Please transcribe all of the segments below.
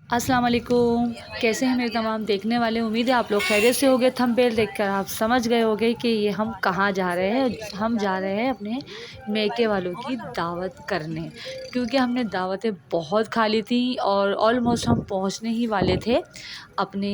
अस्सलाम वालेकुम। कैसे हैं मेरे तमाम देखने वाले। उम्मीद है आप लोग खैरियत से होंगे। थंबनेल देखकर आप समझ गए होंगे कि ये हम कहाँ जा रहे हैं। हम जा रहे हैं अपने मेके वालों की दावत करने, क्योंकि हमने दावतें बहुत खा ली थी और ऑलमोस्ट हम पहुँचने ही वाले थे अपने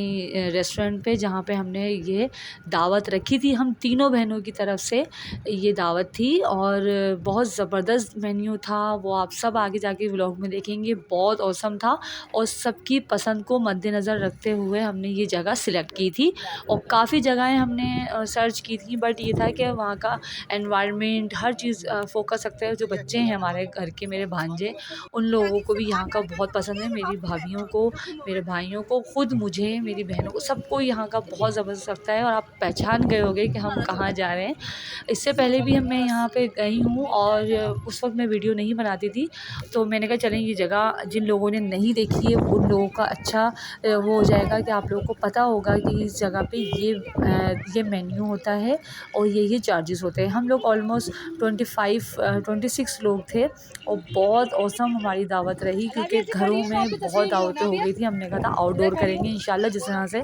रेस्टोरेंट पे, जहाँ पे हमने ये दावत रखी थी। हम तीनों बहनों की तरफ से ये दावत थी और बहुत ज़बरदस्त मेन्यू था। वो आप सब आगे जाके व्लॉग में देखेंगे। बहुत औसम था और सबकी पसंद को मद्देनज़र रखते हुए हमने ये जगह सिलेक्ट की थी। और काफ़ी जगहें हमने सर्च की थी, बट ये था कि वहाँ का एनवायरनमेंट हर चीज़ फ़ोकस रखते हैं। जो बच्चे हैं हमारे घर के, मेरे भांजे, उन लोगों को भी यहाँ का बहुत पसंद है। मेरी भाभियों को, मेरे भाइयों को, ख़ुद मुझे, मेरी बहनों को, सबको यहाँ का बहुत ज़बरदस्त लगता है। और आप पहचान गए होंगे कि हम कहाँ जा रहे हैं। इससे पहले भी मैं यहाँ पे गई हूँ और उस वक़्त मैं वीडियो नहीं बनाती थी, तो मैंने कहा चलें ये जगह जिन लोगों ने नहीं देखी है उन लोगों का अच्छा वो हो जाएगा कि आप लोगों को पता होगा कि इस जगह पे ये मेन्यू होता है और ये चार्जेस होते हैं। हम लोग ऑलमोस्ट 26 लोग थे और बहुत औसम हमारी दावत रही, क्योंकि घरों में बहुत दावतें हो गई थी। हमने कहा था आउटडोर करेंगे इंशाल्लाह। जिस तरह से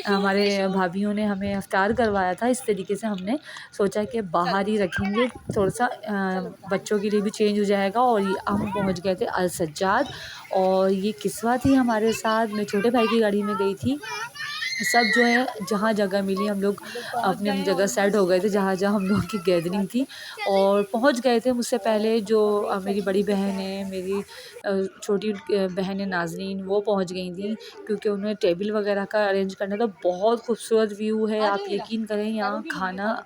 हमारे भाभीयों ने हमें इफ्तार करवाया था, इस तरीके से हमने सोचा कि बाहर ही रखेंगे। थोड़ा सा बच्चों के लिए भी चेंज हो जाएगा। और ये हम पहुंच गए थे अल सज्जाद और ये किस्वा थी हमारे साथ। मैं छोटे भाई की गाड़ी में गई थी। सब जो है जहाँ जगह मिली हम लोग अपनी अपनी जगह सेट हो गए थे, जहाँ जहाँ हम लोगों की गैदरिंग थी। और पहुँच गए थे मुझसे पहले जो मेरी बड़ी बहन है, मेरी छोटी बहन है नाज़रीन, वो पहुँच गई थी, क्योंकि उन्हें टेबल वगैरह का अरेंज करना था। बहुत खूबसूरत व्यू है, आप यकीन करें यहाँ खाना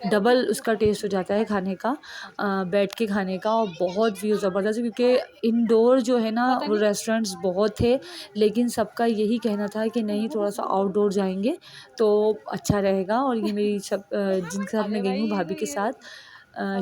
डबल उसका टेस्ट हो जाता है खाने का, बैठ के खाने का। और बहुत व्यू ज़बरदस्त है, क्योंकि इंडोर जो है ना वो रेस्टोरेंट्स बहुत थे, लेकिन सबका यही कहना था कि नहीं थोड़ा सा आउटडोर जाएंगे तो अच्छा रहेगा। और ये मेरी जिनके साथ मैं गई हूँ भाभी के साथ,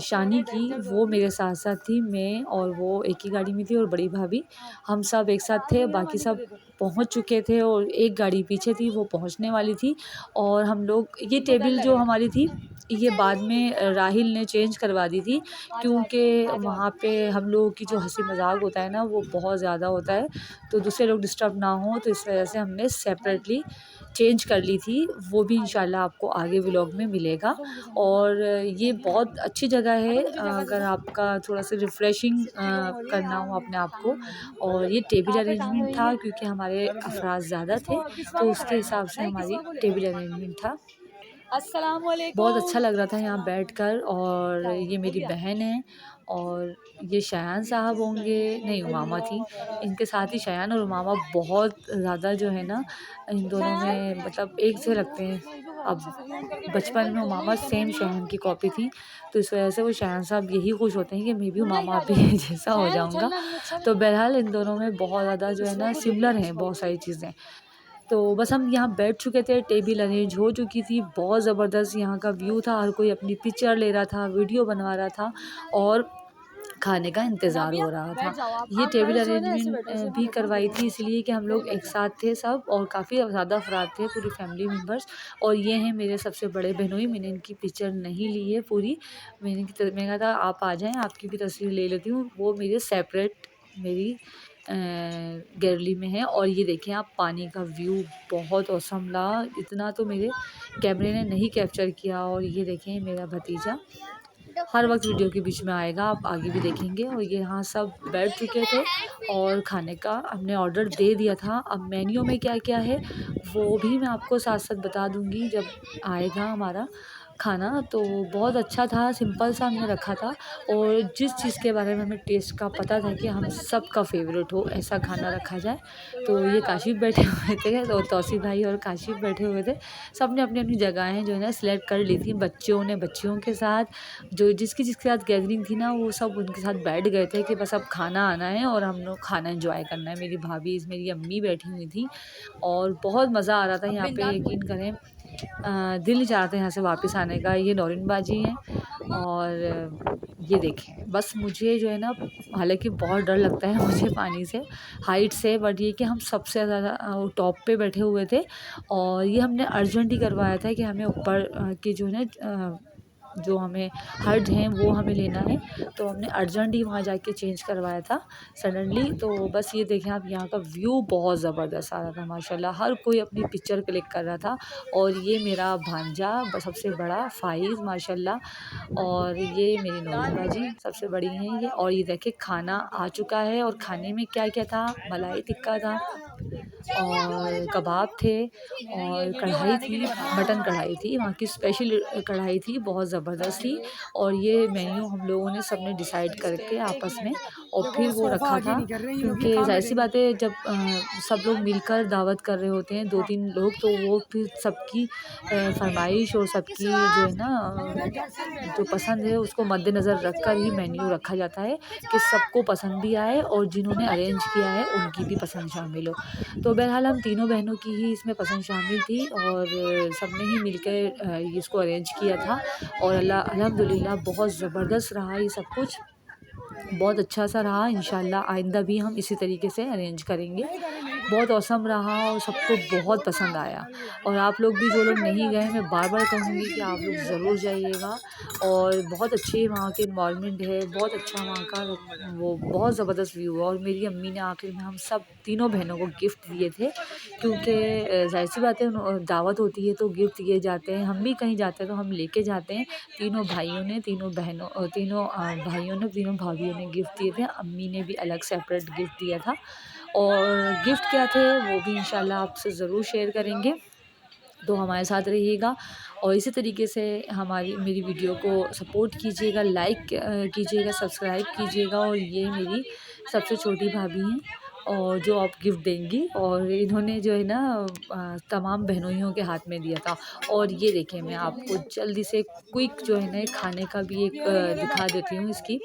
शानी की, वो मेरे साथ साथ थी। मैं और वो एक ही गाड़ी में थी, और बड़ी भाभी, हम सब एक साथ थे। बाकी सब पहुंच चुके थे और एक गाड़ी पीछे थी, वो पहुंचने वाली थी। और हम लोग ये टेबल जो हमारी थी, ये बाद में राहिल ने चेंज करवा दी थी, क्योंकि वहाँ पे हम लोगों की जो हंसी मजाक होता है ना वो बहुत ज़्यादा होता है, तो दूसरे लोग डिस्टर्ब ना हो, तो इस वजह से हमने सेपरेटली चेंज कर ली थी। वो भी इंशाल्लाह आपको आगे व्लॉग में मिलेगा। और ये बहुत अच्छी जगह है अगर आपका थोड़ा सा रिफ़्रेशिंग करना हो अपने आप को। और ये टेबल अरेंजमेंट था, क्योंकि हमारे अफराद ज़्यादा थे, तो उसके हिसाब से हमारी टेबल अरेंजमेंट था। अस्सलाम बहुत वालेकुम। अच्छा लग रहा था यहाँ बैठकर। और ये मेरी बहन है और ये शयान साहब होंगे, नहीं उमामा थी, इनके साथ ही शयान और उमामा बहुत ज़्यादा जो है ना इन दोनों में मतलब एक से लगते हैं। अब बचपन में उमामा सेम शयान की कॉपी थी, तो इस वजह से वो शयान साहब यही खुश होते हैं कि मैं भी उमामा भी जैसा हो जाऊँगा। तो बहरहाल इन दोनों में बहुत ज़्यादा जो है ना सिमिलर हैं बहुत सारी चीज़ें। तो बस हम यहाँ बैठ चुके थे, टेबल अरेंज हो चुकी थी। बहुत ज़बरदस्त यहाँ का व्यू था, हर कोई अपनी पिक्चर ले रहा था, वीडियो बनवा रहा था और खाने का इंतज़ार हो रहा था। ये टेबल अरेंजमेंट भी करवाई थी इसलिए कि हम लोग एक साथ थे सब, और काफ़ी ज़्यादा अफराद थे, पूरी फैमिली मेम्बर्स। और ये हैं मेरे सबसे बड़े बहनोई। मैंने इनकी पिक्चर नहीं ली है पूरी, मैंने कहा था आप आ जाएँ, आपकी भी तस्वीर ले लेती हूँ। वो मेरे सेपरेट मेरी गैलरी में है। और ये देखें आप, पानी का व्यू बहुत औसम लगा, इतना तो मेरे कैमरे ने नहीं कैप्चर किया। और ये देखें मेरा भतीजा हर वक्त वीडियो के बीच में आएगा, आप आगे भी देखेंगे। और ये यहाँ सब बैठ चुके थे और खाने का हमने ऑर्डर दे दिया था। अब मेन्यू में क्या क्या है वो भी मैं आपको साथ साथ बता दूँगी जब आएगा हमारा खाना। तो बहुत अच्छा था, सिंपल सा हमने रखा था। और जिस चीज़ के बारे में हमें टेस्ट का पता था कि हम सबका फेवरेट हो, ऐसा खाना रखा जाए। तो ये काशिफ़ बैठे हुए थे, तो तौसीफ़ भाई और काशिफ़ बैठे हुए थे। सब ने अपनी अपनी जगहें जो है ना सिलेक्ट कर ली थी। बच्चों ने बच्चियों के साथ, जो जिसकी जिसके साथ गैदरिंग थी ना वो सब उनके साथ बैठ गए थे कि बस अब खाना आना है और हम लोग खाना एंजॉय करना है। मेरी भाभी, मेरी अम्मी बैठी हुई थी और बहुत मज़ा आ रहा था यहाँ पे, यकीन करें दिल नहीं चाह रहा था यहाँ से वापस आने का। ये नौरीन बाजी हैं और ये देखें, बस मुझे जो है ना, हालांकि बहुत डर लगता है मुझे पानी से, हाइट से, बट ये कि हम सबसे ज़्यादा टॉप पे बैठे हुए थे। और ये हमने अर्जेंट ही करवाया था कि हमें ऊपर की जो है ना जो हमें हर्ज हैं वो हमें लेना है, तो हमने अर्जेंट ही वहाँ जाके चेंज करवाया था सडनली। तो बस ये देखें आप, यहाँ का व्यू बहुत ज़बरदस्त आ रहा था माशाल्लाह, हर कोई अपनी पिक्चर क्लिक कर रहा था। और ये मेरा भांजा सबसे बड़ा फ़ाइज़ माशाल्लाह, और ये मेरी नौरीन बाजी सबसे बड़ी हैं ये। और ये देखें खाना आ चुका है, और खाने में क्या-क्या था, मलाई टिक्का था और कबाब थे और कढ़ाई थी, मटन कढ़ाई थी, वहाँ की स्पेशल कढ़ाई थी, बहुत ज़बरदस्त थी। और ये मेन्यू हम लोगों ने सबने डिसाइड करके आपस में और फिर वो रखा था, क्योंकि ज़ाहिर-सी बात है जब सब लोग मिलकर दावत कर रहे होते हैं 2-3 लोग, तो वो फिर सबकी फ़रमाइश और सबकी जो है ना जो पसंद है उसको मद्देनज़र रख कर ही मेन्यू रखा जाता है कि सबको पसंद भी आए और जिन्होंने अरेंज किया है उनकी भी पसंद शामिल हो। तो बहरहाल हम तीनों बहनों की ही इसमें पसंद शामिल थी, और सबने ही मिलकर इसको अरेंज किया था। और अल्हम्दुलिल्लाह बहुत ज़बरदस्त रहा ये सब कुछ, बहुत अच्छा सा रहा। इंशाल्लाह आइंदा भी हम इसी तरीके से अरेंज करेंगे। बहुत औसम रहा और सबको बहुत पसंद आया। और आप लोग भी जो लोग नहीं गए, मैं बार-बार कहूँगी कि आप लोग ज़रूर जाइएगा। और बहुत अच्छे वहाँ के इन्वायरमेंट है, बहुत अच्छा वहाँ का वो बहुत ज़बरदस्त व्यू है। और मेरी अम्मी ने आखिर में हम सब तीनों बहनों को गिफ्ट दिए थे, क्योंकि ज़ाहिर-सी बात है दावत होती है तो गिफ्ट दिए जाते हैं। हम भी कहीं जाते हैं तो हम लेके जाते हैं। तीनों भाइयों ने, तीनों भाभियों ने गिफ्ट दिए थे। अम्मी ने भी अलग सेपरेट गिफ्ट दिया था। और गिफ्ट क्या थे वो भी इंशाल्लाह आपसे ज़रूर शेयर करेंगे, तो हमारे साथ रहिएगा। और इसी तरीके से मेरी वीडियो को सपोर्ट कीजिएगा, लाइक कीजिएगा, सब्सक्राइब कीजिएगा। और ये मेरी सबसे छोटी भाभी हैं और जो आप गिफ्ट देंगी, और इन्होंने जो है ना तमाम बहनोइयों के हाथ में दिया था। और ये देखें, मैं आपको जल्दी से क्विक जो है ना खाने का भी एक दिखा देती हूँ इसकी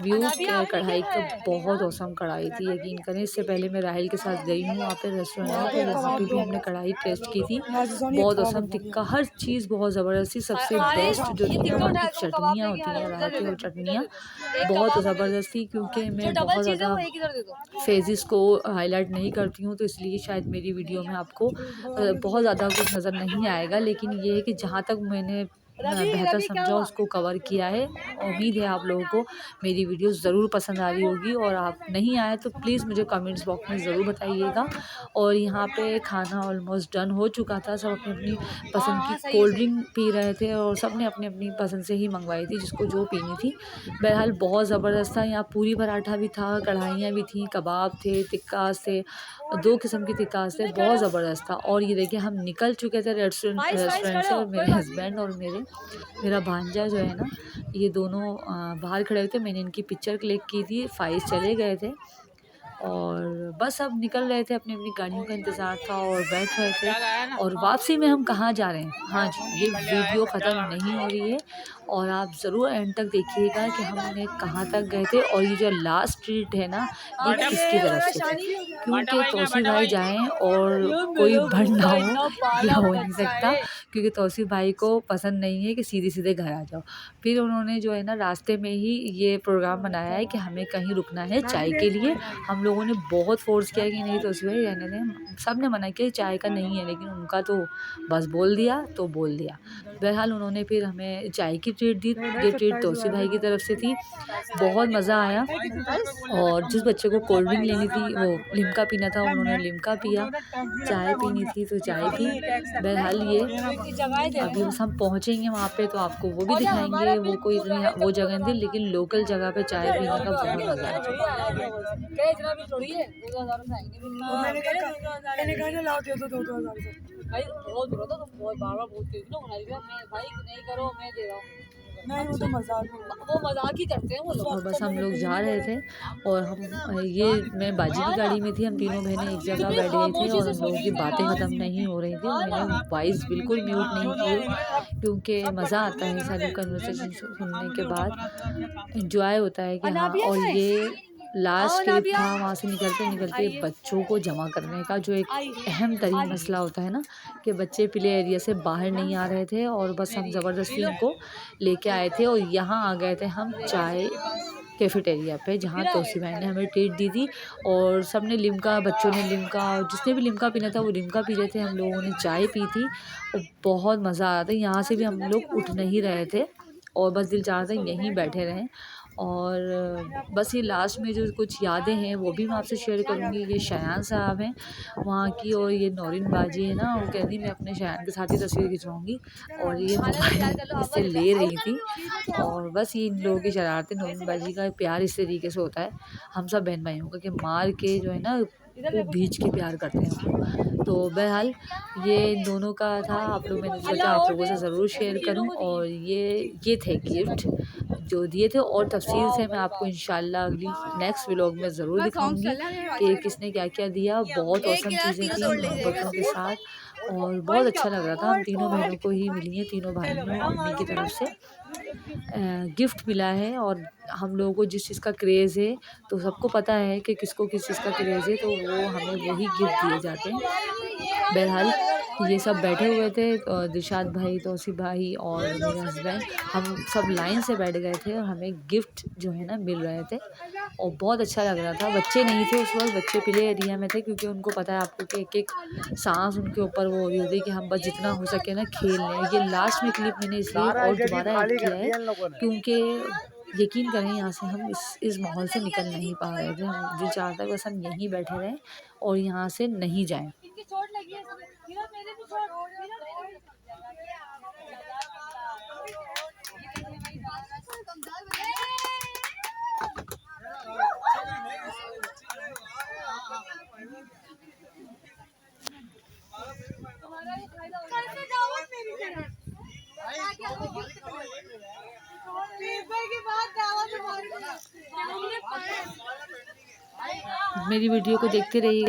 व्यू। कढ़ाई का बहुत औसम कढ़ाई थी, यकीन करें। इससे पहले मैं राहिल के साथ गई हूँ वहाँ पे रेस्टोरेंट में, तो वहाँ पे भी हमने कढ़ाई टेस्ट की थी। बहुत औसम टिक्का, हर चीज़ बहुत ज़बरदस्त थी। सबसे बेस्ट जो थी ना वहाँ की चटनियाँ होती हैं, रायते और चटनियाँ बहुत ज़बरदस्त थी। क्योंकि मैं बहुत ज़्यादा फेजेस को हाईलाइट नहीं करती हूँ, तो इसलिए शायद मेरी वीडियो में आपको बहुत ज़्यादा कुछ नज़र नहीं आएगा। लेकिन ये है कि जहाँ तक मैंने बेहतर समझा उसको कवर किया है। उम्मीद है आप लोगों को मेरी वीडियो ज़रूर पसंद आ रही होगी, और आप नहीं आए तो प्लीज़ मुझे कमेंट्स बॉक्स में ज़रूर बताइएगा। और यहाँ पे खाना ऑलमोस्ट डन हो चुका था, सब अपनी अपनी पसंद की कोल्ड ड्रिंक पी रहे थे, और सब ने अपनी अपनी पसंद से ही मंगवाई थी जिसको जो पीनी थी। बहरहाल बहुत ज़बरदस्त था। यहाँ पूरी पराठा भी था, कढ़ाइयाँ भी थी, कबाब थे, टिक्कास थे, 2 किस्म की टिक्कास थे, बहुत ज़बरदस्त था। और ये देखिए हम निकल चुके थे रेस्टोरेंट से, और मेरे हस्बैंड और मेरा भांजा जो है ना, ये दोनों बाहर खड़े हुए थे। मैंने इनकी पिक्चर क्लिक की थी, फ़ाइज़ चले गए थे, और बस अब निकल रहे थे, अपनी अपनी गाड़ियों का इंतज़ार था और बैठ रहे थे। और वापसी में हम कहाँ जा रहे हैं, हाँ जी, ये वीडियो ख़त्म नहीं हो रही है, और आप ज़रूर एंड तक देखिएगा कि हमने कहाँ तक गए थे। और ये जो लास्ट ट्रीट है ना, ये किसकी तरफ से थी, क्योंकि तौसीफ़ भाई जाएँ और कोई भड़ ना हो, ये हो नहीं सकता। क्योंकि तौसीफ़ भाई को पसंद नहीं है कि सीधे-सीधे घर आ जाओ। फिर उन्होंने जो है ना रास्ते में ही ये प्रोग्राम बनाया है कि हमें कहीं रुकना है चाय के लिए। हम लोगों ने बहुत फ़ोर्स किया कि नहीं तौसीफ़ भाई रहने दें, सब ने मना किया चाय का नहीं है, लेकिन उनका तो बस बोल दिया तो बोल दिया। बहरहाल उन्होंने फिर हमें चाय की ट्रीट दी, ये ट्रीट तौसीफ़ भाई की तरफ से थी। बहुत मज़ा आया। और जिस बच्चे को कोल्ड ड्रिंक लेनी थी, वो लिम्का पीना था, उन्होंने लिम्का पिया, चाय पीनी थी तो चाय पी। बहरहाल ये अभी बस हम पहुँचेंगे वहाँ पे तो आपको वो भी दिखाएँगे। वो कोई इतनी वो जगह नहीं थी, लेकिन लोकल जगह पे चाय पीने का बहुत मज़ा आया। नहीं, वो तो मज़ाक वो मज़ाक ही करते हैं वो लोग। और बस हम लोग जा रहे थे, और मैं बाजी की गाड़ी में थी, हम तीनों बहनें एक जगह बैठ गई थी, और हम लोगों की बातें ख़त्म नहीं हो रही थी। मैंने वॉइस बिल्कुल म्यूट नहीं की, क्योंकि मज़ा आता है सारी कन्वर्सेशन सुनने के बाद, एन्जॉय होता है कि हाँ। और ये लास्ट ट्रिप था, वहाँ से निकलते बच्चों को जमा करने का जो एक अहम तरीन मसला होता है ना, कि बच्चे प्ले एरिया से बाहर नहीं आ रहे थे, और बस हम ज़बरदस्ती उनको लेके आए थे। और यहाँ आ गए थे हम चाय कैफ़ेटेरिया पे, जहाँ तौसीफ़ भाई ने हमें ट्रीट दी थी। और सब ने लिम्का, बच्चों ने लिम्का, जिसने भी लिम्का पीना था वो लिम्का पी रहे थे, हम लोगों ने चाय पी थी, और बहुत मज़ा आ रहा था। यहाँ से भी हम लोग उठ नहीं रहे थे, और बस दिल चाहता है यहीं बैठे रहें। और बस ये लास्ट में जो कुछ यादें हैं वो भी मैं आपसे शेयर करूँगी। ये शयान साहब हैं वहाँ की, और ये नौरीन बाजी है ना, वो कहती मैं अपने शयान के साथ ही तस्वीर खिंचवाऊँगी, और ये मोबाइल इससे ले रही थी। और बस ये इन लोगों की शरारतें, नौरीन बाजी का प्यार इस तरीके से होता है हम सब बहन भाइयों का, कि मार के जो है ना वो भींच के प्यार करते हैं हम लोग। तो बहरहाल ये इन दोनों का था, आप लोग, मैंने सोचा आप लोगों से ज़रूर शेयर करूं। और ये थे गिफ्ट जो दिए थे, और तफसील से मैं आपको इंशाल्लाह अगली नेक्स्ट व्लॉग में ज़रूर दिखाऊंगी कि किसने क्या क्या दिया। बहुत औसम चीज़ें थी मोहब्बतों के साथ, और बहुत अच्छा लग रहा था। हम तीनों बहनों को ही मिली हैं, तीनों भाइयों में अम्मी की तरफ से गिफ्ट मिला है। और हम लोगों को जिस चीज़ का क्रेज़ है, तो सबको पता है कि किसको किस चीज़ का क्रेज़ है, तो वो हमें वही गिफ्ट दिए जाते हैं। बहरहाल ये सब बैठे हुए थे, दिलशाद भाई, तौसीफ भाई और मेरे हस्बैंड, हम सब लाइन से बैठ गए थे और हमें गिफ्ट जो है ना मिल रहे थे, और बहुत अच्छा लग रहा था। बच्चे नहीं थे उस वक्त, बच्चे प्ले एरिया में थे, क्योंकि उनको पता है आपको कि एक एक सांस उनके ऊपर वो हो रही होती है कि हम बस जितना हो सके ना खेल लें। ये लास्ट में क्लिप मैंने इसलिए और दोबारा ऐड किया है क्योंकि यकीन करें यहाँ से हम इस माहौल से निकल नहीं पा रहे थे। हम दिल चाहता है बस हम यहीं बैठे रहें और यहाँ से नहीं जाएं। मेरी वीडियो को देखते रहिए।